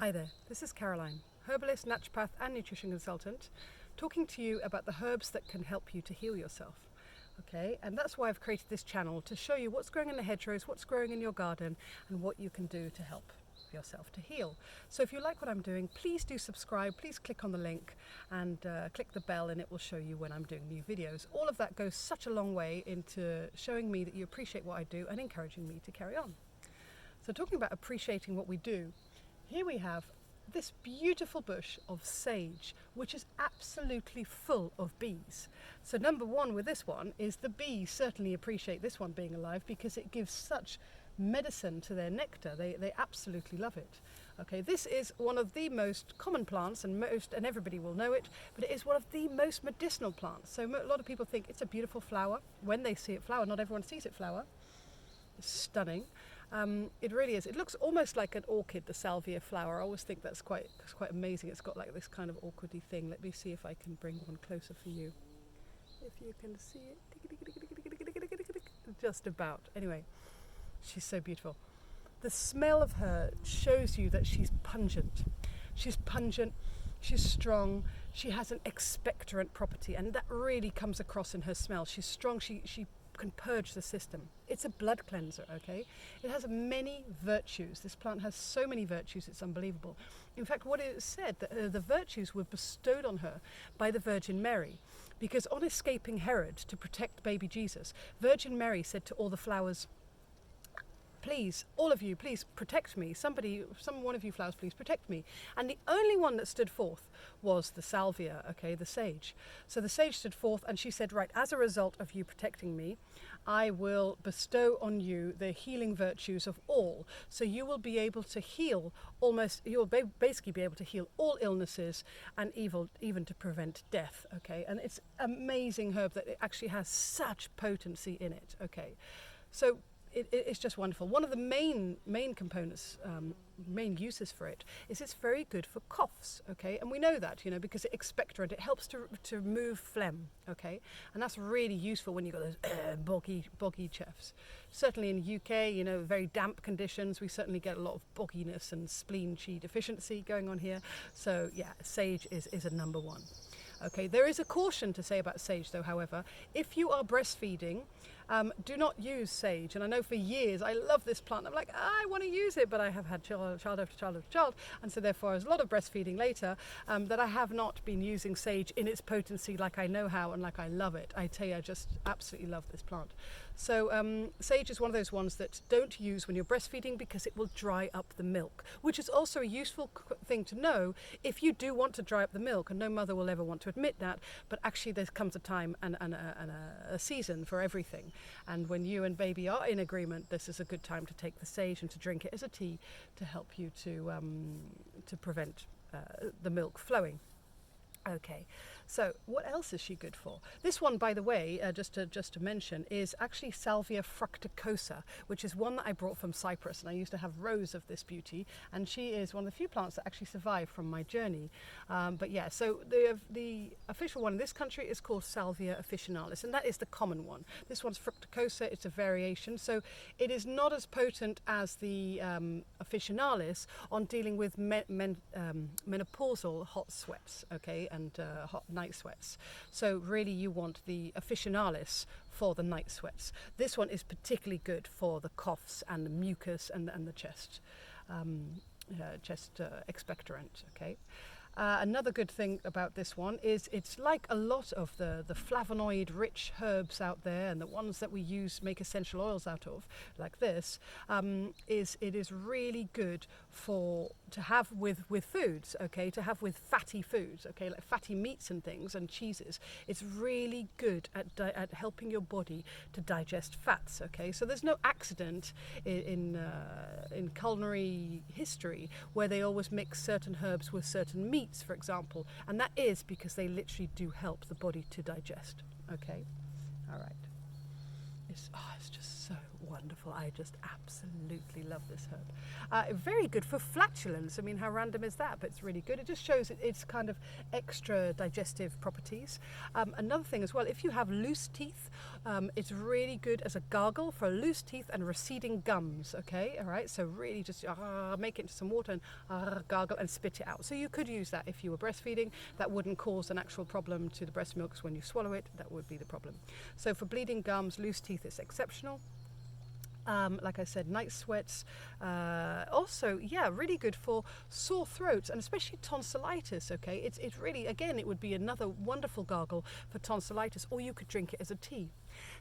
Hi there, this is Caroline, herbalist, naturopath and nutrition consultant, talking to you about the herbs that can help you to heal yourself. Okay, and that's why I've created this channel, to show you what's growing in the hedgerows, what's growing in your garden, and what you can do to help yourself to heal. So if you like what I'm doing, please do subscribe, please click on the link and click the bell, and it will show you when I'm doing new videos. All of that goes such a long way into showing me that you appreciate what I do and encouraging me to carry on. So talking about appreciating what we do, here we have this beautiful bush of sage, which is absolutely full of bees. So number one with this one is the bees certainly appreciate this one being alive because it gives such medicine to their nectar. They absolutely love it. Okay, this is one of the most common plants, and everybody will know it, but it is one of the most medicinal plants. So a lot of people think it's a beautiful flower when they see it flower. Not everyone sees it flower. It's stunning. It really is. It looks almost like an orchid, the salvia flower. I always think that's quite amazing. It's got like this kind of orchidy thing. Let me see if I can bring one closer for you. If you can see it. Just about. Anyway, she's so beautiful. The smell of her shows you that she's pungent. She's pungent, she's strong, she has an expectorant property, and that really comes across in her smell. She's strong, she can purge the system. It's a blood cleanser, okay? It has many virtues. This plant has so many virtues, it's unbelievable. In fact, what it is said, that the virtues were bestowed on her by the Virgin Mary, because on escaping Herod to protect baby Jesus, Virgin Mary said to all the flowers, please, all of you, please protect me. One of you flowers, please protect me. And the only one that stood forth was the salvia, okay, the sage. So the sage stood forth and she said, right, as a result of you protecting me, I will bestow on you the healing virtues of all. So you will be able to heal you'll basically be able to heal all illnesses and even to prevent death, okay? And it's amazing herb that it actually has such potency in it, okay? So it's just wonderful. One of the main components, main uses for it is it's very good for coughs, okay? And we know that, because it's expectorant. It helps to remove phlegm, okay? And that's really useful when you've got those boggy chefs. Certainly in the UK, very damp conditions, we certainly get a lot of bogginess and spleen chi deficiency going on here. So yeah, sage is a number one. Okay, there is a caution to say about sage though, however. If you are breastfeeding, do not use sage. And I know for years, I love this plant. I'm like, I want to use it, but I have had child after child after child. And so therefore, there's a lot of breastfeeding later that I have not been using sage in its potency like I know how and like I love it. I tell you, I just absolutely love this plant. So sage is one of those ones that don't use when you're breastfeeding because it will dry up the milk, which is also a useful thing to know if you do want to dry up the milk, and no mother will ever want to admit that, but actually there comes a time and a season for everything. And when you and baby are in agreement, this is a good time to take the sage and to drink it as a tea to help you to prevent the milk flowing. Okay, so what else is she good for? This one, by the way, just to mention, is actually Salvia fructicosa, which is one that I brought from Cyprus, and I used to have rows of this beauty, and she is one of the few plants that actually survived from my journey. But yeah, so the official one in this country is called Salvia officinalis, and that is the common one. This one's fructicosa, it's a variation, so it is not as potent as the officinalis on dealing with menopausal hot sweats, okay, and hot night sweats. So really you want the officinalis for the night sweats. This one is particularly good for the coughs and the mucus and the chest expectorant, okay. Another good thing about this one is it's like a lot of the flavonoid rich herbs out there, and the ones that we make essential oils out of, like this, it is really good to have with foods, okay, to have with fatty foods, okay, like fatty meats and things and cheeses. It's really good at helping your body to digest fats, okay. So there's no accident in culinary history where they always mix certain herbs with certain meats, for example, and that is because they literally do help the body to digest, okay. All right, it's just so wonderful. I just absolutely love this herb. Very good for flatulence. I mean, how random is that? But it's really good. It just shows its kind of extra digestive properties. Another thing as well, if you have loose teeth, it's really good as a gargle for loose teeth and receding gums. Okay, all right. So really just make it into some water and gargle and spit it out. So you could use that if you were breastfeeding. That wouldn't cause an actual problem to the breast milk, because when you swallow it, that would be the problem. So for bleeding gums, loose teeth, it's exceptional. Like I said, night sweats. Also, yeah, really good for sore throats and especially tonsillitis. Okay, it's really, again, it would be another wonderful gargle for tonsillitis, or you could drink it as a tea.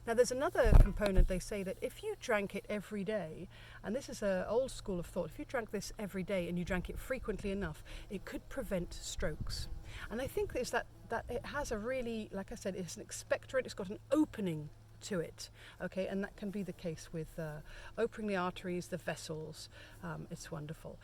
Now, there's another component. They say that if you drank it every day, and this is an old school of thought, if you drank this every day and you drank it frequently enough, it could prevent strokes. And I think it's that it has a really, like I said, it's an expectorant. It's got an opening to it, okay, and that can be the case with opening the arteries, the vessels. It's wonderful.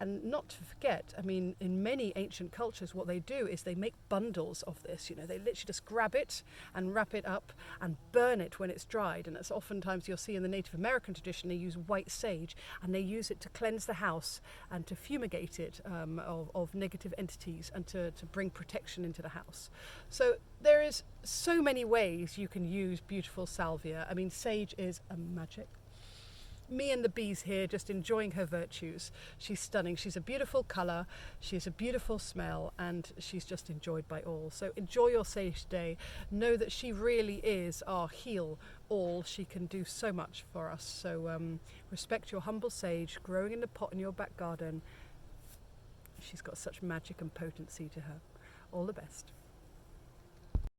And not to forget, I mean, in many ancient cultures, what they do is they make bundles of this. You know, they literally just grab it and wrap it up and burn it when it's dried. And that's oftentimes you'll see in the Native American tradition, they use white sage and they use it to cleanse the house and to fumigate it of negative entities and to bring protection into the house. So there is so many ways you can use beautiful salvia. I mean, sage is a magic. Me and the bees here just enjoying her virtues. She's stunning. She's a beautiful colour, she's a beautiful smell, and she's just enjoyed by all. So enjoy your sage day. Know that she really is our heal all. She can do so much for us. So respect your humble sage growing in the pot in your back garden. She's got such magic and potency to her. All the best.